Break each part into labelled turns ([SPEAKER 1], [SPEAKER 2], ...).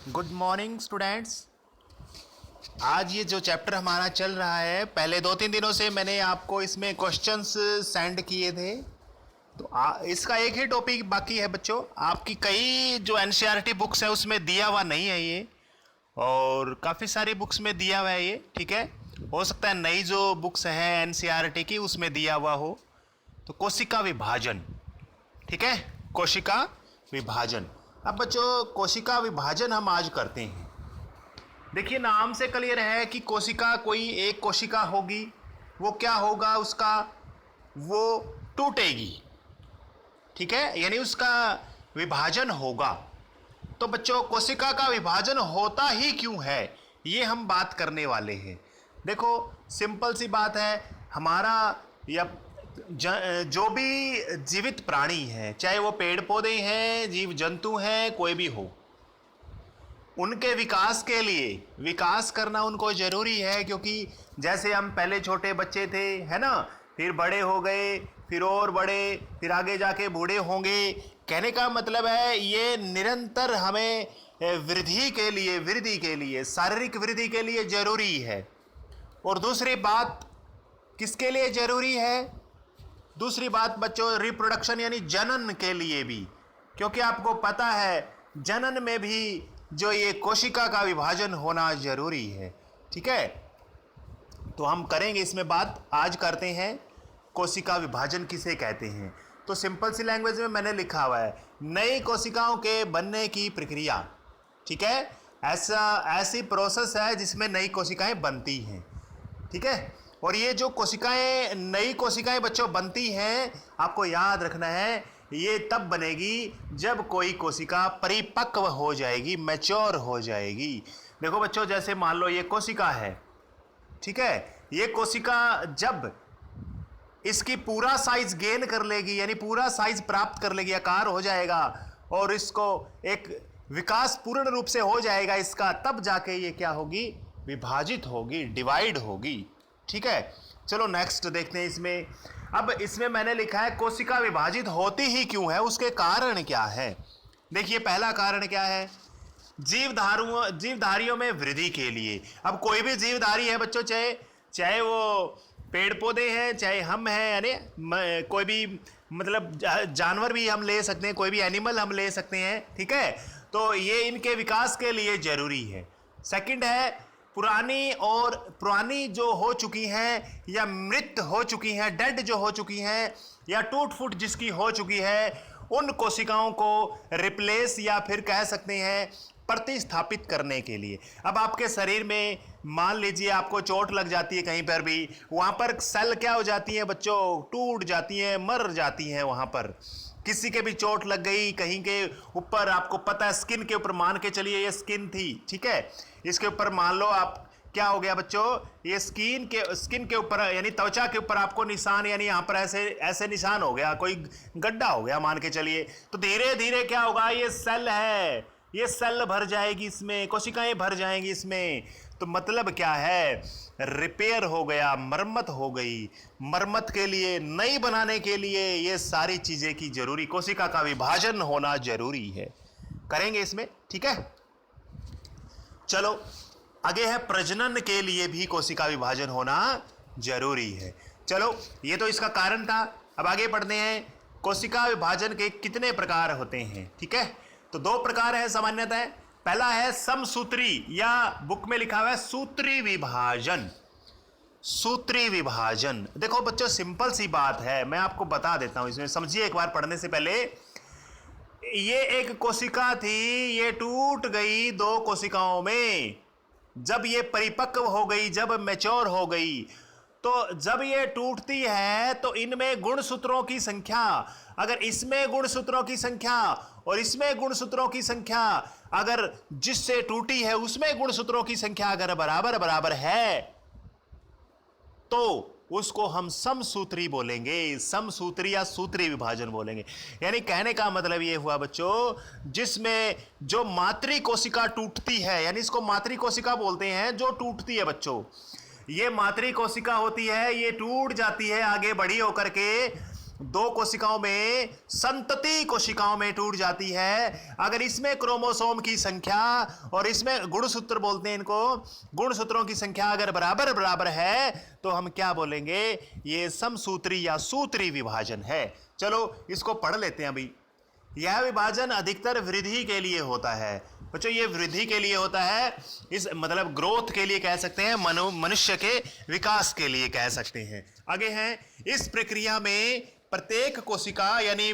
[SPEAKER 1] Good morning students. आज ये जो चैप्टर हमारा चल रहा है, पहले 2-3 दिनों से मैंने आपको इसमें क्वेश्चंस सेंड किए थे। तो इसका एक ही टॉपिक बाकी है बच्चों। आपकी कई जो एनसीईआरटी बुक्स है उसमें दिया हुआ नहीं है ये, और काफ़ी सारी बुक्स में दिया हुआ है ये। ठीक है, हो सकता है नई जो बुक्स है एनसीईआरटी की उसमें दिया हुआ हो। तो कोशिका विभाजन, ठीक है, कोशिका विभाजन। अब बच्चों कोशिका विभाजन हम आज करते हैं। देखिए नाम से क्लियर है कि कोशिका कोई एक कोशिका होगी, वो क्या होगा उसका, वो टूटेगी। ठीक है, यानी उसका विभाजन होगा। तो बच्चों कोशिका का विभाजन होता ही क्यों है, ये हम बात करने वाले हैं। देखो सिंपल सी बात है, हमारा या जो भी जीवित प्राणी है, चाहे वो पेड़ पौधे हैं, जीव जंतु हैं, कोई भी हो, उनके विकास के लिए विकास करना उनको जरूरी है। क्योंकि जैसे हम पहले छोटे बच्चे थे, है ना, फिर बड़े हो गए, फिर और बड़े, फिर आगे जाके बूढ़े होंगे। कहने का मतलब है ये निरंतर हमें वृद्धि के लिए शारीरिक वृद्धि के लिए जरूरी है। और दूसरी बात किसके लिए जरूरी है, दूसरी बात बच्चों रिप्रोडक्शन यानी जनन के लिए भी। क्योंकि आपको पता है जनन में भी जो ये कोशिका का विभाजन होना जरूरी है। ठीक है, तो हम करेंगे इसमें बात। आज करते हैं कोशिका विभाजन किसे कहते हैं। तो सिंपल सी लैंग्वेज में मैंने लिखा हुआ है नई कोशिकाओं के बनने की प्रक्रिया। ठीक है, ऐसी प्रोसेस है जिसमें नई कोशिकाएं बनती हैं। ठीक है, और ये जो कोशिकाएं नई कोशिकाएं बच्चों बनती हैं, आपको याद रखना है ये तब बनेगी जब कोई कोशिका परिपक्व हो जाएगी, मैच्योर हो जाएगी। देखो बच्चों जैसे मान लो ये कोशिका है, ठीक है, ये कोशिका जब इसकी पूरा साइज गेन कर लेगी, यानी पूरा साइज प्राप्त कर लेगी, आकार हो जाएगा और इसको एक विकास पूर्ण रूप से हो जाएगा इसका, तब जाके ये क्या होगी, विभाजित होगी, डिवाइड होगी। ठीक है, चलो नेक्स्ट देखते हैं इसमें। अब इसमें मैंने लिखा है कोशिका विभाजित होती ही क्यों है, उसके कारण क्या है। देखिए पहला कारण क्या है, जीवधारियों में वृद्धि के लिए। अब कोई भी जीवधारी है बच्चों, चाहे वो पेड़ पौधे हैं, चाहे हम हैं, यानी कोई भी मतलब जानवर भी हम ले सकते हैं, कोई भी एनिमल हम ले सकते हैं। ठीक है, तो ये इनके विकास के लिए जरूरी है। सेकंड है पुरानी जो हो चुकी हैं या मृत हो चुकी हैं, डेड जो हो चुकी हैं या टूट फूट जिसकी हो चुकी है, उन कोशिकाओं को रिप्लेस या फिर कह सकते हैं प्रतिस्थापित करने के लिए। अब आपके शरीर में मान लीजिए आपको चोट लग जाती है कहीं पर भी, वहां पर सेल क्या हो जाती है बच्चों, टूट जाती हैं, मर जाती हैं। वहां पर किसी के भी चोट लग गई कहीं के ऊपर, आपको पता है स्किन के ऊपर, मान के चलिए ये स्किन थी, ठीक है, इसके ऊपर मान लो आप क्या हो गया बच्चों, ये स्किन के ऊपर यानी त्वचा के ऊपर आपको निशान, यानी यहां पर ऐसे निशान हो गया, कोई गड्ढा हो गया मान के चलिए। तो धीरे धीरे क्या होगा, ये सेल है, ये सेल भर जाएगी इसमें, कोशिकाएं भर जाएंगी इसमें। तो मतलब क्या है, रिपेयर हो गया, मरम्मत हो गई। मरम्मत के लिए, नई बनाने के लिए ये सारी चीजें की जरूरी, कोशिका का विभाजन होना जरूरी है। करेंगे इसमें, ठीक है। चलो आगे है प्रजनन के लिए भी कोशिका विभाजन होना जरूरी है। चलो ये तो इसका कारण था। अब आगे पढ़ते हैं कोशिका विभाजन के कितने प्रकार होते हैं। ठीक है, तो 2 प्रकार है सामान्यतः। पहला है समसूत्री, या बुक में लिखा हुआ है सूत्री विभाजन। सूत्री विभाजन देखो बच्चों सिंपल सी बात है, मैं आपको बता देता हूं, इसमें समझिए एक बार पढ़ने से पहले। ये एक कोशिका थी, ये टूट गई 2 कोशिकाओं में। जब ये परिपक्व हो गई, जब मैच्योर हो गई, तो जब ये टूटती है तो इनमें गुणसूत्रों की संख्या, अगर इसमें गुणसूत्रों की संख्या और इसमें गुणसूत्रों की संख्या, अगर जिससे टूटी है उसमें गुणसूत्रों की संख्या अगर बराबर बराबर है, तो उसको हम समसूत्री बोलेंगे, समसूत्री या सूत्री विभाजन बोलेंगे। यानी कहने का मतलब यह हुआ बच्चों, जिसमें जो मातृ कोशिका टूटती है, यानी इसको मातृ कोशिका बोलते हैं जो टूटती है बच्चों। ये मातृ कोशिका होती है, ये टूट जाती है आगे बड़ी होकर के, दो कोशिकाओं में संतति कोशिकाओं में टूट जाती है। अगर इसमें क्रोमोसोम की संख्या और इसमें गुणसूत्र बोलते हैं इनको, गुणसूत्रों की संख्या अगर बराबर बराबर है तो हम क्या बोलेंगे, ये समसूत्री या सूत्री विभाजन है। चलो इसको पढ़ लेते हैं अभी। यह विभाजन अधिकतर वृद्धि के लिए होता है बच्चों, ये वृद्धि के लिए होता है, इस मतलब ग्रोथ के लिए कह सकते हैं, मनुष्य के विकास के लिए कह सकते हैं। आगे हैं, इस प्रक्रिया में प्रत्येक कोशिका यानी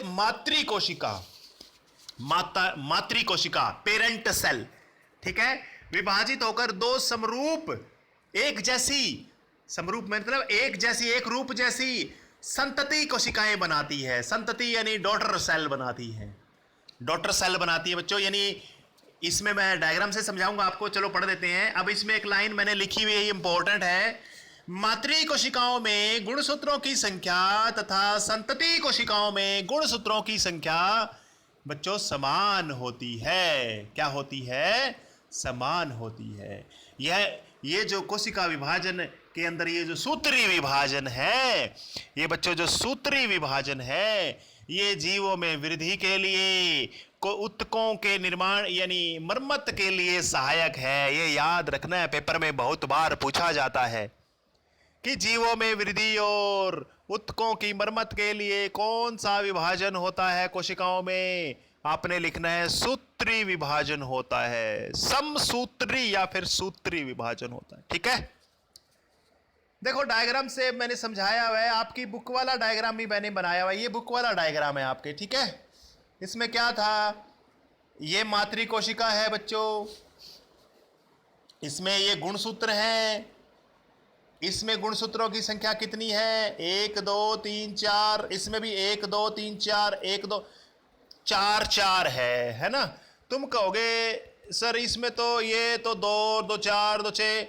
[SPEAKER 1] मातृ कोशिका पेरेंट सेल, ठीक है, विभाजित होकर दो समरूप एक जैसी, समरूप मतलब एक जैसी, एक रूप जैसी संतति कोशिकाएं बनाती है। संतति यानी डॉटर सेल बनाती है, डॉटर सेल बनाती है बच्चों। यानी इसमें मैं डायग्राम से समझाऊंगा आपको, चलो पढ़ देते हैं। अब इसमें एक लाइन मैंने लिखी हुई है, इंपॉर्टेंट है। मातृ कोशिकाओं में गुणसूत्रों की संख्या तथा संतति कोशिकाओं में गुणसूत्रों की संख्या बच्चों समान होती है। क्या होती है? समान होती है। ये जो कोशिका विभाजन के अंदर ये जो सूत्री विभाजन है, ये बच्चों जो सूत्री विभाजन है, ये जीवों में वृद्धि के लिए, को उत्तकों के निर्माण यानी मरम्मत के लिए सहायक है। ये याद रखना है, पेपर में बहुत बार पूछा जाता है कि जीवों में वृद्धि और उत्तकों की मरम्मत के लिए कौन सा विभाजन होता है कोशिकाओं में? आपने लिखना है सूत्री विभाजन होता है, समसूत्री या फिर सूत्री विभाजन होता है। ठीक है, देखो डायग्राम से मैंने समझाया हुआ है, आपकी बुक वाला डायग्राम भी मैंने बनाया हुआ है, ये बुक वाला डायग्राम है आपके। ठीक है, इसमें क्या था, ये मातृ कोशिका है बच्चों, इसमें ये गुणसूत्र है, इसमें गुणसूत्रों की संख्या कितनी है, 1 2 3 4, इसमें भी 1 2 3 4, 1 2 4 4 है ना। तुम कहोगे सर इसमें तो ये तो 2 2 4 2 6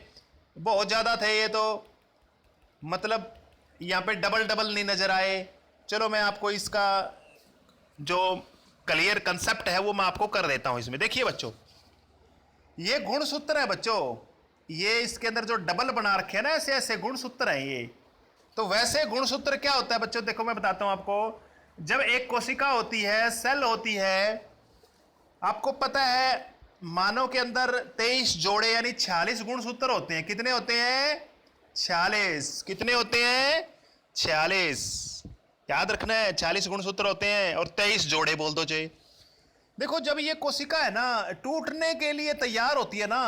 [SPEAKER 1] बहुत ज़्यादा थे, ये तो मतलब यहाँ पे डबल डबल नहीं नजर आए। चलो मैं आपको इसका जो क्लियर कंसेप्ट है वो मैं आपको कर देता हूं। इसमें देखिए बच्चों, ये गुणसूत्र है बच्चों, ये इसके अंदर जो डबल बना रखे हैं ना, ऐसे ऐसे गुणसूत्र हैं ये। तो वैसे गुणसूत्र क्या होता है बच्चों, देखो मैं बताता हूं आपको। जब एक कोशिका होती है, सेल होती है, आपको पता है मानव के अंदर 23 जोड़े यानी 46 गुणसूत्र होते हैं। कितने होते हैं? 46। कितने होते हैं? 46। याद रखना है, 40 गुणसूत्र होते हैं और 23 जोड़े बोल दो चाहे। देखो जब ये कोशिका है ना टूटने के लिए तैयार होती है ना,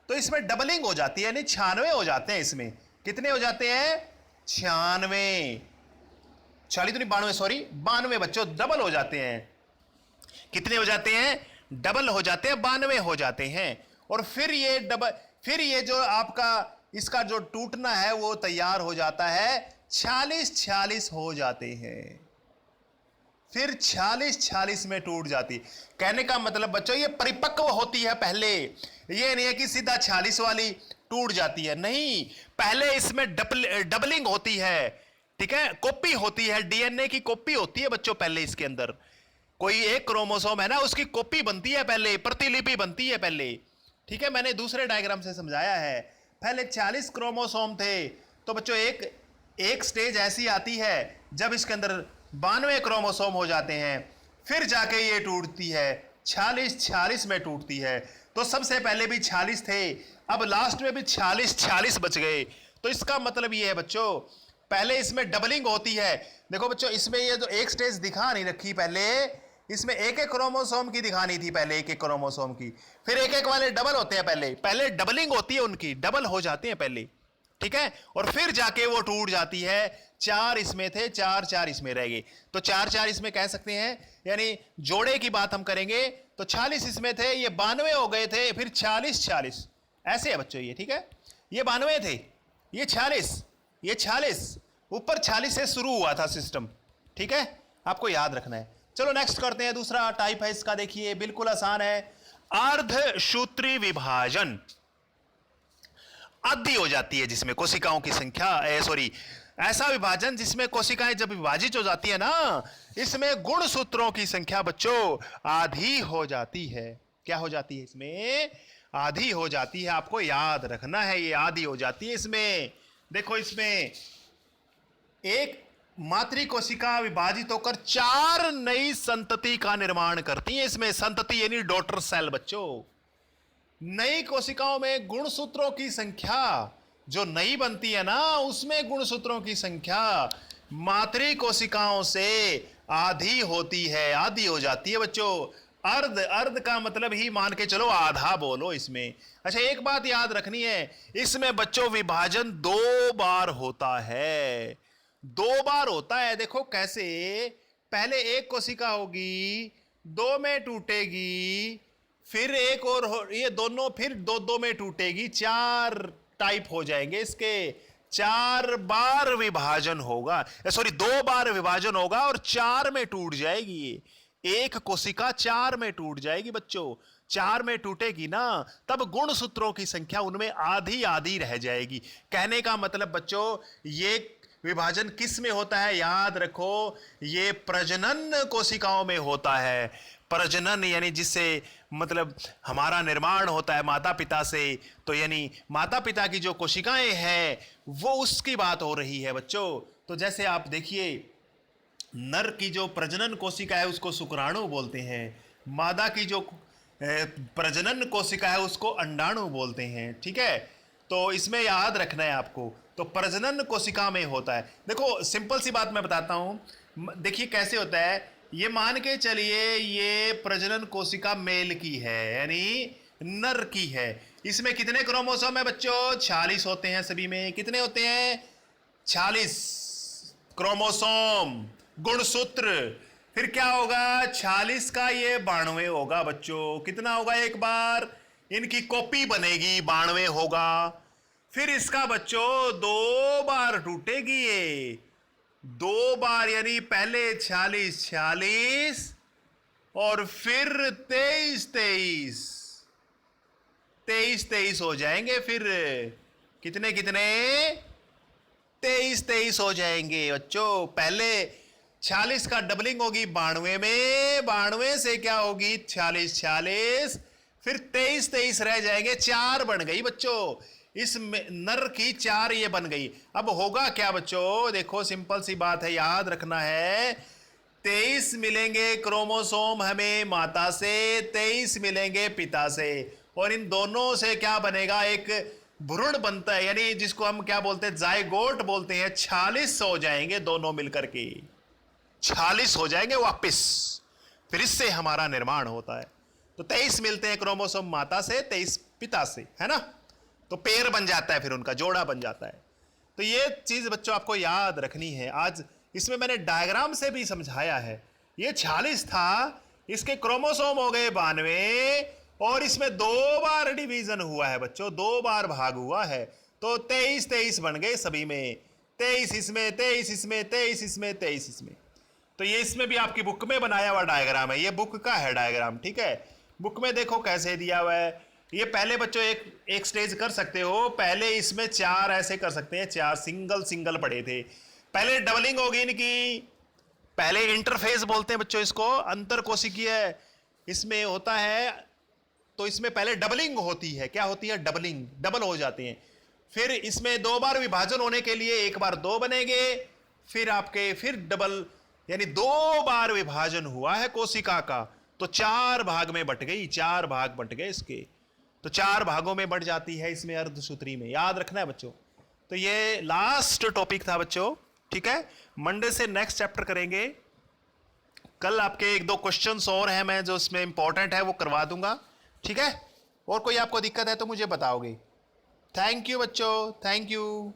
[SPEAKER 1] तो इसमें डबलिंग हो जाती है, यानी 96 हो जाते हैं। इसमें कितने हो जाते हैं? 96, 40 तो नहीं 92, सॉरी 92 बच्चों, डबल हो जाते हैं। कितने हो जाते हैं? डबल हो जाते हैं, 92 हो जाते हैं। और फिर ये जो आपका इसका जो टूटना है वो तैयार हो जाता है, 46 हो जाते हैं। फिर 46 में टूट जाती। कहने का मतलब बच्चों ये परिपक्व होती है पहले, ये नहीं है कि सीधा 46 वाली टूट जाती है, नहीं, पहले इसमें डबलिंग होती है। ठीक है, कॉपी होती है, डीएनए की कॉपी होती है बच्चों पहले। इसके अंदर कोई एक क्रोमोसोम है ना, उसकी कॉपी बनती है पहले, प्रतिलिपि बनती है पहले। ठीक है, मैंने दूसरे डायग्राम से समझाया है। पहले 40 क्रोमोसोम थे, तो बच्चों एक स्टेज ऐसी आती है जब इसके अंदर 92 क्रोमोसोम हो जाते हैं, फिर जाके ये टूटती है, 46 में टूटती है। तो सबसे पहले भी 46 थे, अब लास्ट में भी 46 बच गए। तो इसका मतलब ये है बच्चों, पहले इसमें डबलिंग होती है। देखो बच्चों, इसमें ये जो एक स्टेज दिखा नहीं रखी, पहले इसमें एक क्रोमोसोम की दिखानी थी, पहले एक क्रोमोसोम की, फिर एक वाले डबल होते हैं। पहले डबलिंग होती है उनकी, डबल हो जाते हैं पहले। ठीक है, और फिर जाके वो टूट जाती है। 4 इसमें थे, 4 इसमें रह गए, तो 4 इसमें कह सकते हैं। यानी जोड़े की बात हम करेंगे तो 40 इसमें थे, ये 92 हो गए थे, फिर 40 ऐसे है बच्चों ये। ठीक है, ये 92 थे, ये 40 ऊपर 40 से शुरू हुआ था सिस्टम। ठीक है, आपको याद रखना है। चलो नेक्स्ट करते हैं, दूसरा टाइप है इसका, देखिए बिल्कुल आसान है। अर्धसूत्री विभाजन। आधी हो जाती है जिसमें कोशिकाओं की संख्या ऐसा विभाजन जिसमें कोशिकाएं जब विभाजित हो जाती है ना, इसमें गुणसूत्रों की संख्या बच्चों आधी हो जाती है। क्या हो जाती है? इसमें आधी हो जाती है। आपको याद रखना है, ये आधी हो जाती है इसमें। देखो इसमें एक मातृ कोशिका विभाजित होकर 4 नई संतति का निर्माण करती है। इसमें संतति यानी डॉटर सेल बच्चों। नई कोशिकाओं में गुणसूत्रों की संख्या जो नई बनती है ना, उसमें गुणसूत्रों की संख्या मातृ कोशिकाओं से आधी होती है, आधी हो जाती है बच्चों। अर्ध, अर्ध का मतलब ही मान के चलो आधा बोलो इसमें। अच्छा, एक बात याद रखनी है, इसमें बच्चों विभाजन 2 बार होता है, 2 बार होता है। देखो कैसे, पहले एक कोशिका होगी, 2 में टूटेगी, फिर एक और ये दोनों फिर 2-2 में टूटेगी, 4 टाइप हो जाएंगे इसके। 4 बार विभाजन होगा, सॉरी 2 बार विभाजन होगा और 4 में टूट जाएगी। ये एक कोशिका 4 में टूट जाएगी बच्चों। 4 में टूटेगी ना, तब गुणसूत्रों की संख्या उनमें आधी आधी रह जाएगी। कहने का मतलब बच्चों, ये विभाजन किस में होता है याद रखो, ये प्रजनन कोशिकाओं में होता है। प्रजनन यानी जिससे मतलब हमारा निर्माण होता है माता पिता से, तो यानी माता पिता की जो कोशिकाएं हैं वो उसकी बात हो रही है बच्चों। तो जैसे आप देखिए, नर की जो प्रजनन कोशिका है उसको शुक्राणु बोलते हैं, मादा की जो प्रजनन कोशिका है उसको अंडाणु बोलते हैं। ठीक है, तो इसमें याद रखना है आपको। तो प्रजनन कोशिका में होता है। देखो सिंपल सी बात मैं बताता हूं, देखिए कैसे होता है। ये मान के चलिए ये प्रजनन कोशिका मेल की है, यानी नर की है। इसमें कितने क्रोमोसोम है बच्चों? 46 होते हैं सभी में। कितने होते हैं? 46 क्रोमोसोम, गुणसूत्र। फिर क्या होगा? 46 का ये 92 होगा बच्चों। कितना होगा? एक बार इनकी कॉपी बनेगी, 92 होगा। फिर इसका बच्चों 2 बार टूटेगी ये, 2 बार, यानी पहले 46 और फिर 23 हो जाएंगे। फिर कितने 23 हो जाएंगे बच्चों। पहले 46 का डबलिंग होगी 92 में, 92 से क्या होगी 46, फिर 23 रह जाएंगे, 4 बन गई बच्चों। इस नर की 4 ये बन गई। अब होगा क्या बच्चों? देखो सिंपल सी बात है, याद रखना है। 23 मिलेंगे क्रोमोसोम हमें माता से, 23 मिलेंगे पिता से, और इन दोनों से क्या बनेगा? एक भ्रूण बनता है, यानी जिसको हम क्या बोलते हैं? जाइगोट बोलते हैं। 46 हो जाएंगे दोनों मिलकर के, 46 हो जाएंगे वापिस। फिर इससे हमारा निर्माण होता है। तो 23 मिलते हैं क्रोमोसोम माता से, 23 पिता से, है ना? तो पेयर बन जाता है, फिर उनका जोड़ा बन जाता है। तो ये चीज बच्चों आपको याद रखनी है। आज इसमें मैंने डायग्राम से भी समझाया है। ये 46 था, इसके क्रोमोसोम हो गए 92, और इसमें 2 बार डिवीजन हुआ है बच्चों, 2 बार भाग हुआ है। तो 23 बन गए सभी में, 23 इसमें, 23 इसमें, 23 इसमें, 23 इसमें। तो ये इसमें भी आपकी बुक में बनाया हुआ डायग्राम है, ये बुक का है डायग्राम। ठीक है, बुक में देखो कैसे दिया हुआ है। ये पहले बच्चों एक स्टेज कर सकते हो। पहले इसमें 4 ऐसे कर सकते हैं, 4 सिंगल पड़े थे। पहले डबलिंग होगी इनकी, पहले इंटरफेस बोलते हैं बच्चों इसको, अंतर कोशिकीय इसमें होता है। तो इसमें पहले डबलिंग होती है। क्या होती है? डबलिंग, डबल हो जाते हैं। फिर इसमें 2 बार विभाजन होने के लिए एक बार 2 बनेंगे, फिर आपके फिर डबल, यानी 2 बार विभाजन हुआ है कोशिका का, तो 4 भाग में बट गई, 4 भाग बट गए इसके। तो 4 भागों में बढ़ जाती है इसमें अर्धसूत्री में। याद रखना है बच्चों। तो ये लास्ट टॉपिक था बच्चों। ठीक है, मंडे से नेक्स्ट चैप्टर करेंगे। कल आपके 1-2 क्वेश्चंस और हैं, मैं जो इसमें इंपॉर्टेंट है वो करवा दूंगा। ठीक है, और कोई आपको दिक्कत है तो मुझे बताओगे। थैंक यू बच्चों, थैंक यू।